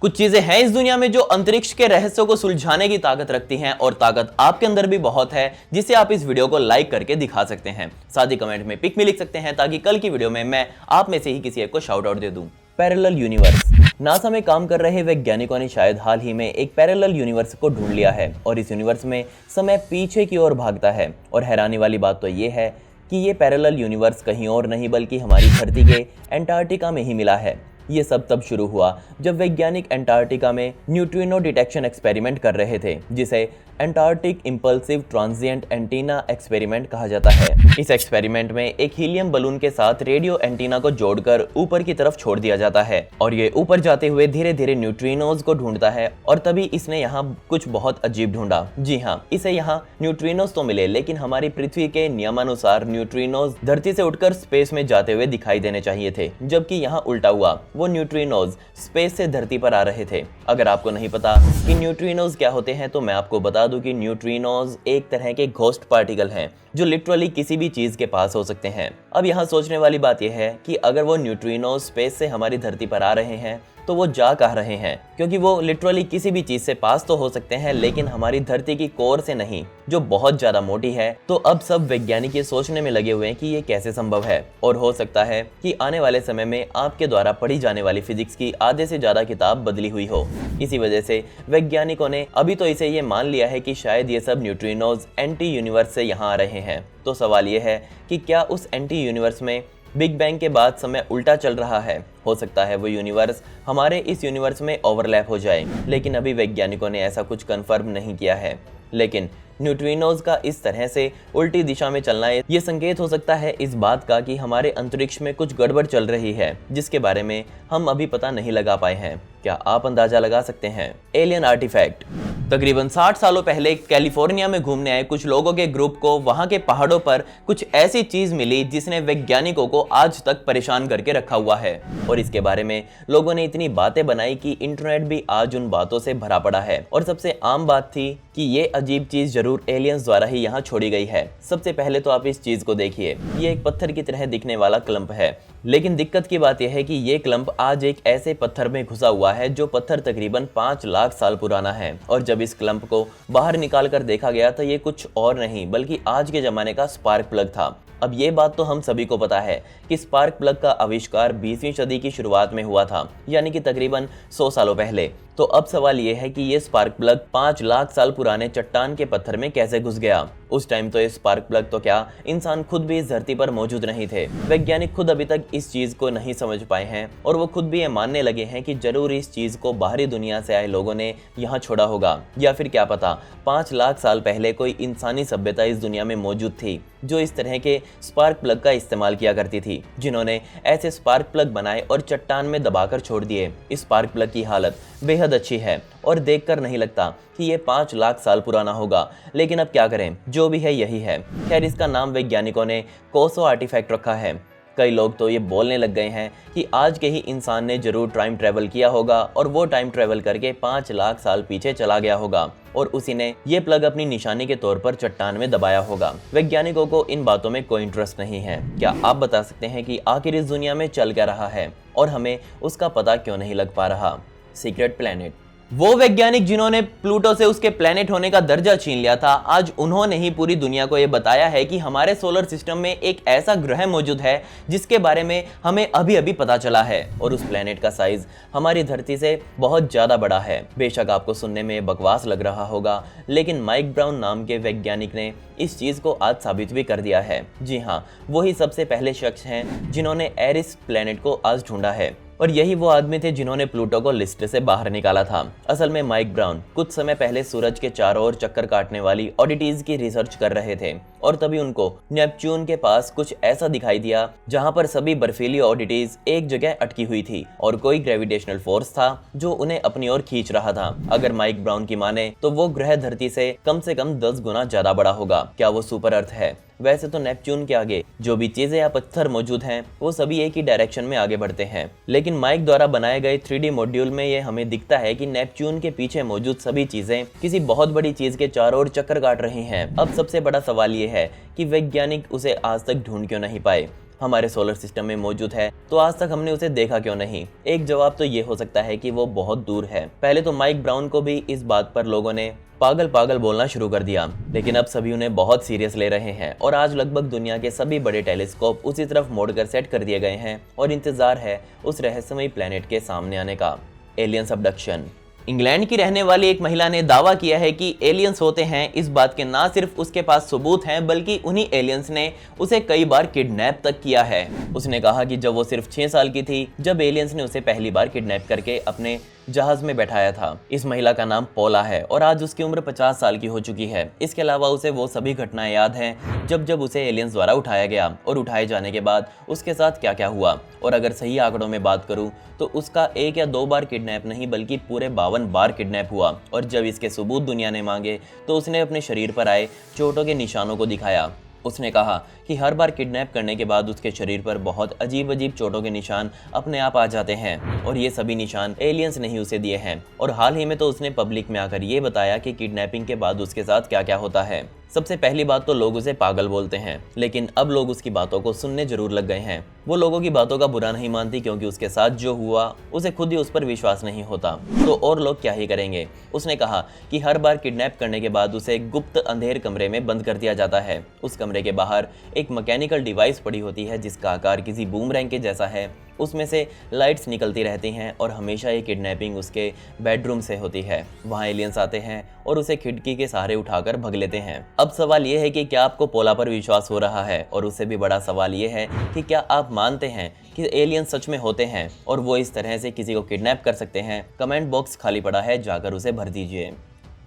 कुछ चीजें हैं इस दुनिया में जो अंतरिक्ष के रहस्यों को सुलझाने की ताकत रखती हैं और ताकत आपके अंदर भी बहुत है, जिसे आप इस वीडियो को लाइक करके दिखा सकते हैं। साथ ही कमेंट में पिक में लिख सकते हैं ताकि कल की वीडियो में मैं आप में से ही किसी एक को शाउट आउट दे दूं। Parallel universe. नासा में काम कर रहे वैज्ञानिकों ने शायद हाल ही में एक पैरेलल यूनिवर्स को ढूंढ लिया है और इस यूनिवर्स में समय पीछे की ओर भागता है। और हैरानी वाली बात तो ये है कि ये पैरेलल यूनिवर्स कहीं और नहीं बल्कि हमारी धरती के एंटार्क्टिका में ही मिला है। ये सब तब शुरू हुआ जब वैज्ञानिक एंटार्क्टिका में न्यूट्रिनो डिटेक्शन एक्सपेरिमेंट कर रहे थे, जिसे Antarctic impulsive transient antenna experiment कहा जाता है। इस एक्सपेरिमेंट में एक हीलियम बलून के साथ रेडियो एंटीना को जोड़कर ऊपर की तरफ छोड़ दिया जाता है और ये ऊपर जाते हुए धीरे धीरे न्यूट्रिनोज को ढूंढता है। और तभी इसने यहाँ कुछ बहुत अजीब ढूंढा। जी हाँ, इसे यहाँ न्यूट्रिनोज तो मिले, लेकिन हमारी पृथ्वी के नियमानुसार न्यूट्रिनोज धरती से उठकर स्पेस में जाते हुए दिखाई देने चाहिए थे, जबकि यहाँ उल्टा हुआ। वो न्यूट्रिनोज स्पेस से धरती पर आ रहे थे। अगर आपको नहीं पता कि न्यूट्रिनोज क्या होते हैं तो मैं आपको बता दूं कि न्यूट्रिनोज एक तरह के घोस्ट पार्टिकल हैं जो लिटरली किसी भी चीज के पास हो सकते हैं। अब यहाँ सोचने वाली बात यह है कि अगर वो न्यूट्रिनोज स्पेस से हमारी धरती पर आ रहे हैं तो वो जा कहाँ रहे हैं, क्योंकि वो लिटरली किसी भी चीज से पास तो हो सकते हैं लेकिन हमारी धरती की कोर से नहीं, जो बहुत ज्यादा मोटी है। तो अब सब वैज्ञानिक ये सोचने में लगे हुए हैं कि ये कैसे संभव है। और हो सकता है कि आने वाले समय में आपके द्वारा पढ़ी जाने वाली फिजिक्स की आधे से ज्यादा किताब बदली हुई हो। इसी वजह से वैज्ञानिकों ने अभी तो इसे ये मान लिया है कि शायद ये सब न्यूट्रिनोज एंटी यूनिवर्स से यहाँ आ रहे हैं। तो सवाल ये है कि क्या उस एंटी यूनिवर्स में बिग बैंग के बाद समय उल्टा चल रहा है। हो सकता है वो यूनिवर्स हमारे इस यूनिवर्स में ओवरलैप हो जाए, लेकिन अभी वैज्ञानिकों ने ऐसा कुछ कंफर्म नहीं किया है। लेकिन न्यूट्रिनोज का इस तरह से उल्टी दिशा में चलना ये संकेत हो सकता है इस बात का कि हमारे अंतरिक्ष में कुछ गड़बड़ चल रही है, जिसके बारे में हम अभी पता नहीं लगा पाए हैं। क्या आप अंदाजा लगा सकते हैं? Alien artifact. तकरीबन 60 सालों पहले कैलिफोर्निया में घूमने आए कुछ लोगों के ग्रुप को वहां के पहाड़ों पर कुछ ऐसी चीज मिली जिसने वैज्ञानिकों को आज तक परेशान करके रखा हुआ है। और इसके बारे में लोगों ने इतनी बातें बनाई कि इंटरनेट भी आज उन बातों से भरा पड़ा है। और सबसे आम बात थी कि ये अजीब चीज जरूर एलियंस द्वारा ही यहाँ छोड़ी गई है। सबसे पहले तो आप इस चीज को देखिए, ये एक पत्थर की तरह दिखने वाला क्लम्प है, लेकिन दिक्कत की बात यह है कि ये क्लम्प आज एक ऐसे पत्थर में घुसा हुआ है जो पत्थर तकरीबन 5 लाख साल पुराना है। और जब इस क्लम्प को बाहर निकाल कर देखा गया तो ये कुछ और नहीं बल्कि आज के जमाने का स्पार्क प्लग था। अब ये बात तो हम सभी को पता है कि स्पार्क प्लग का आविष्कार 20वीं सदी की शुरुआत में हुआ था, यानी कि तकरीबन 100 सालों पहले। तो अब सवाल ये है कि ये स्पार्क प्लग 5 लाख साल पुराने चट्टान के पत्थर में कैसे घुस गया। उस टाइम तो ये स्पार्क प्लग तो क्या, इंसान खुद भी इस धरती पर मौजूद नहीं थे। वैज्ञानिक खुद अभी तक इस चीज को नहीं समझ पाए हैं और वो खुद भी ये मानने लगे हैं कि जरूर इस चीज को बाहरी दुनिया से आए लोगों ने यहाँ छोड़ा होगा, या फिर क्या पता 5 लाख साल पहले कोई इंसानी सभ्यता इस दुनिया में मौजूद थी जो इस तरह के स्पार्क प्लग का इस्तेमाल किया करती थी, जिन्होंने ऐसे स्पार्क प्लग बनाए और चट्टान में दबाकर छोड़ दिए। इस स्पार्क प्लग की हालत बेहद अच्छी है और देखकर नहीं लगता कि ये 5 लाख साल पुराना होगा, लेकिन अब क्या करें, जो भी है यही है। खैर, इसका नाम वैज्ञानिकों ने कोसो आर्टिफैक्ट रखा है। कई लोग तो ये बोलने लग गए हैं कि आज के ही इंसान ने जरूर टाइम ट्रेवल किया होगा और वो टाइम ट्रेवल करके 5 लाख साल पीछे चला गया होगा और उसी ने ये प्लग अपनी निशानी के तौर पर चट्टान में दबाया होगा। वैज्ञानिकों को इन बातों में कोई इंटरेस्ट नहीं है। क्या आप बता सकते हैं कि आखिर इस दुनिया में चल क्या रहा है और हमें उसका पता क्यों नहीं लग पा रहा? Secret planet. वो वैज्ञानिक जिन्होंने प्लूटो से उसके प्लेनेट होने का दर्जा छीन लिया था, आज उन्होंने ही पूरी दुनिया को यह बताया है कि हमारे सोलर सिस्टम में एक ऐसा ग्रह मौजूद है जिसके बारे में हमें अभी अभी पता चला है और उस प्लेनेट का साइज हमारी धरती से बहुत ज्यादा बड़ा है। बेशक आपको सुनने में बकवास लग रहा होगा, लेकिन माइक ब्राउन नाम के वैज्ञानिक ने इस चीज को आज साबित भी कर दिया है। जी हाँ, वही सबसे पहले शख्स हैं जिन्होंने एरिस प्लेनेट को आज ढूंढा है और यही वो आदमी थे जिन्होंने प्लूटो को लिस्ट से बाहर निकाला था। असल में माइक ब्राउन कुछ समय पहले सूरज के चारों ओर चक्कर काटने वाली ऑडिटीज की रिसर्च कर रहे थे और तभी उनको नेपच्यून के पास कुछ ऐसा दिखाई दिया जहां पर सभी बर्फीली ऑडिटीज एक जगह अटकी हुई थी और कोई ग्रेविटेशनल फोर्स था जो उन्हें अपनी ओर खींच रहा था। अगर माइक ब्राउन की माने तो वो ग्रह धरती से कम 10 गुना ज्यादा बड़ा होगा। क्या वो सुपर अर्थ है? वैसे तो नेपच्यून के आगे जो भी चीजें या पत्थर मौजूद हैं वो सभी एक ही डायरेक्शन में आगे बढ़ते हैं, लेकिन माइक द्वारा बनाए गए 3D मॉड्यूल में ये हमें दिखता है कि नेपच्यून के पीछे मौजूद सभी चीजें किसी बहुत बड़ी चीज के चारों ओर चक्कर काट रही हैं। अब सबसे बड़ा सवाल ये है कि वैज्ञानिक उसे आज तक ढूंढ क्यों नहीं पाए। हमारे सोलर सिस्टम में मौजूद है, तो आज तक हमने उसे देखा क्यों नहीं? एक जवाब तो ये हो सकता है कि वो बहुत दूर है। पहले तो माइक ब्राउन को भी इस बात पर लोगों ने पागल पागल बोलना शुरू कर दिया, लेकिन अब सभी उन्हें बहुत सीरियस ले रहे हैं और आज लगभग दुनिया के सभी बड़े टेलीस्कोप उसी तरफ मोड़कर सेट कर दिए गए हैं और इंतजार है उस रहस्यमयी प्लेनेट के सामने आने का। Aliens abduction. इंग्लैंड की रहने वाली एक महिला ने दावा किया है कि एलियंस होते हैं। इस बात के ना सिर्फ उसके पास सबूत हैं, बल्कि उन्हीं एलियंस ने उसे कई बार किडनैप तक किया है। उसने कहा कि जब वो सिर्फ 6 साल की थी, जब एलियंस ने उसे पहली बार किडनैप करके अपने जहाज में बैठाया था। इस महिला का नाम पोला है और आज उसकी उम्र 50 साल की हो चुकी है। इसके अलावा उसे वो सभी घटनाएं याद हैं जब उसे एलियंस द्वारा उठाया गया और उठाए जाने के बाद उसके साथ क्या क्या हुआ। और अगर सही आंकड़ों में बात करूं तो उसका 1 या 2 बार किडनैप नहीं बल्कि पूरे 52 बार किडनैप हुआ। और जब इसके सबूत दुनिया ने मांगे तो उसने अपने शरीर पर आए चोटों के निशानों को दिखाया। उसने कहा कि हर बार किडनैप करने के बाद उसके शरीर पर बहुत अजीब अजीब चोटों के निशान अपने आप आ जाते हैं और ये सभी निशान एलियंस ने ही उसे दिए हैं। और हाल ही में तो उसने पब्लिक में आकर ये बताया कि किडनैपिंग के बाद उसके साथ क्या क्या होता है। सबसे पहली बात तो लोग उसे पागल बोलते हैं, लेकिन अब लोग उसकी बातों को सुनने जरूर लग गए हैं। वो लोगों की बातों का बुरा नहीं मानती क्योंकि उसके साथ जो हुआ उसे खुद ही उस पर विश्वास नहीं होता, तो और लोग क्या ही करेंगे। उसने कहा कि हर बार किडनैप करने के बाद उसे गुप्त अंधेर कमरे में बंद कर दिया जाता है। उस कमरे के बाहर एक मैकेनिकल डिवाइस पड़ी होती है जिसका आकार किसी बूमरैंग के जैसा है। उसमें से लाइट्स निकलती रहती हैं और हमेशा ये किडनैपिंग उसके बेडरूम से होती है। वहाँ एलियंस आते हैं और उसे खिड़की के सहारे उठाकर भग लेते हैं। अब सवाल ये है कि क्या आपको पोला पर विश्वास हो रहा है? और उससे भी बड़ा सवाल ये है कि क्या आप मानते हैं कि एलियंस सच में होते हैं और वो इस तरह से किसी को किडनैप कर सकते हैं? कमेंट बॉक्स खाली पड़ा है, जाकर उसे भर दीजिए।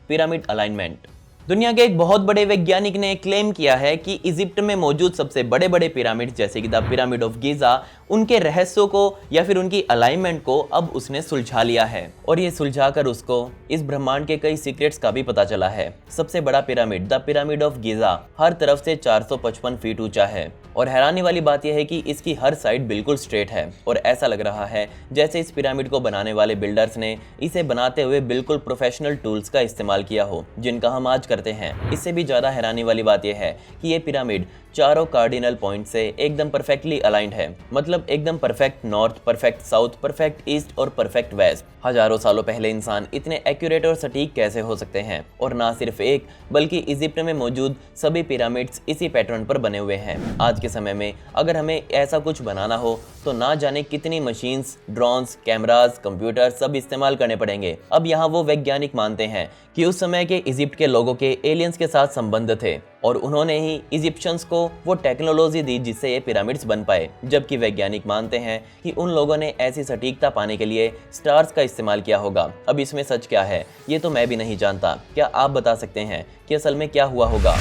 Pyramid alignment. दुनिया के एक बहुत बड़े वैज्ञानिक ने क्लेम किया है कि इजिप्ट में मौजूद सबसे बड़े बड़े पिरामिड जैसे कि द पिरामिड ऑफ गीजा, उनके रहस्यों को या फिर उनकी अलाइनमेंट को अब उसने सुलझा लिया है। और ये सुलझाकर उसको इस ब्रह्मांड के कई सीक्रेट्स का भी पता चला है। सबसे बड़ा pyramid the pyramid of Giza हर तरफ से 455 फीट ऊंचा है और हैरानी वाली बात यह है कि इसकी हर साइड बिल्कुल स्ट्रेट है और ऐसा लग रहा है जैसे इस पिरामिड को बनाने वाले बिल्डर्स ने इसे बनाते हुए बिल्कुल प्रोफेशनल टूल्स का इस्तेमाल किया हो, जिनका हम आज करते हैं। इससे भी ज्यादा हैरानी वाली बात यह है कि ये पिरामिड चारों कार्डिनल पॉइंट से एकदम परफेक्टली अलाइंड है, मतलब एकदम perfect north, perfect south, perfect east और परफेक्ट वेस्ट। हजारों सालों पहले इंसान इतने एक्यूरेट और सटीक कैसे हो सकते हैं? और ना सिर्फ एक बल्कि इजिप्ट में मौजूद सभी पिरामिड्स इसी पैटर्न पर बने हुए हैं। आज के समय में अगर हमें ऐसा कुछ बनाना हो तो ना जाने कितनी मशीन्स, ड्रोन्स, कैमरास, कंप्यूटर सब इस्तेमाल करने पड़ेंगे। अब यहाँ वो वैज्ञानिक मानते हैं कि उस समय के इजिप्ट के लोगों के एलियंस के साथ संबंध थे और उन्होंने ही इजिप्शियंस को वो टेक्नोलॉजी दी जिससे ये पिरामिड्स बन पाए। जबकि वैज्ञानिक मानते हैं कि उन लोगों ने ऐसी सटीकता पाने के लिए स्टार्स का इस्तेमाल किया होगा। अब इसमें सच क्या है ये तो मैं भी नहीं जानता। क्या आप बता सकते हैं कि असल में क्या हुआ होगा?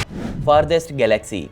Farthest Galaxy.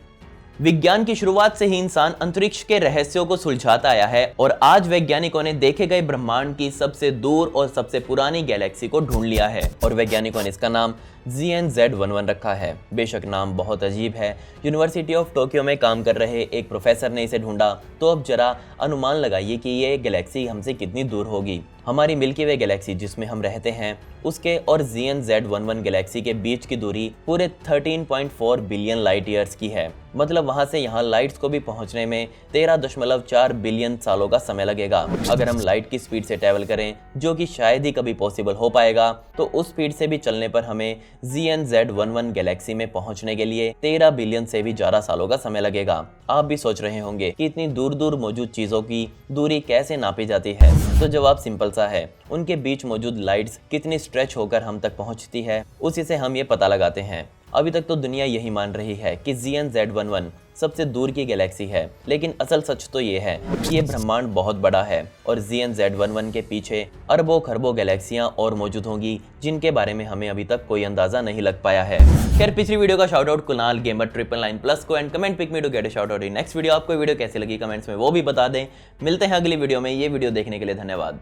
विज्ञान की शुरुआत से ही इंसान अंतरिक्ष के रहस्यों को सुलझाता आया है और आज वैज्ञानिकों ने देखे गए ब्रह्मांड की सबसे दूर और सबसे पुरानी गैलेक्सी को ढूंढ लिया है और वैज्ञानिकों ने इसका नाम GNZ11 रखा है। बेशक नाम बहुत अजीब है। यूनिवर्सिटी ऑफ टोक्यो में काम कर रहे एक प्रोफेसर ने इसे ढूंढा, तो अब जरा अनुमान लगाइए कि ये गैलेक्सी हमसे कितनी दूर होगी। हमारी मिल्की वे गैलेक्सी जिसमें हम रहते हैं उसके और GNZ11 गैलेक्सी के बीच की दूरी पूरे 13.4 बिलियन लाइट ईयर्स की है। मतलब वहां से यहाँ लाइट्स को भी पहुंचने में 13.4 बिलियन सालों का समय लगेगा। अगर हम लाइट की स्पीड से ट्रैवल करें, जो कि शायद ही कभी पॉसिबल हो पाएगा, तो उस स्पीड से भी चलने पर हमें GNZ11 गैलेक्सी में पहुंचने के लिए 13 बिलियन से भी ज्यादा सालों का समय लगेगा। आप भी सोच रहे होंगे कि इतनी दूर दूर मौजूद चीजों की दूरी कैसे नापी जाती है? तो जवाब सिंपल सा है, उनके बीच मौजूद लाइट्स कितनी स्ट्रेच होकर हम तक पहुंचती है उसी से हम ये पता लगाते हैं। अभी तक तो दुनिया यही मान रही है कि GNZ11 सबसे दूर की गैलेक्सी है, लेकिन असल सच तो ये है कि ये ब्रह्मांड बहुत बड़ा है और GNZ11 के पीछे अरबों खरबों गैलेक्सियां और मौजूद होंगी जिनके बारे में हमें अभी तक कोई अंदाजा नहीं लग पाया है। खैर, पिछली वीडियो का शाउट आउट कुणाल गेमर 999+ को and comment pick me to get a shout out in next video. आपको वीडियो कैसी लगी कमेंट्स में वो भी बता दें। मिलते हैं अगली वीडियो में। ये वीडियो देखने के लिए धन्यवाद।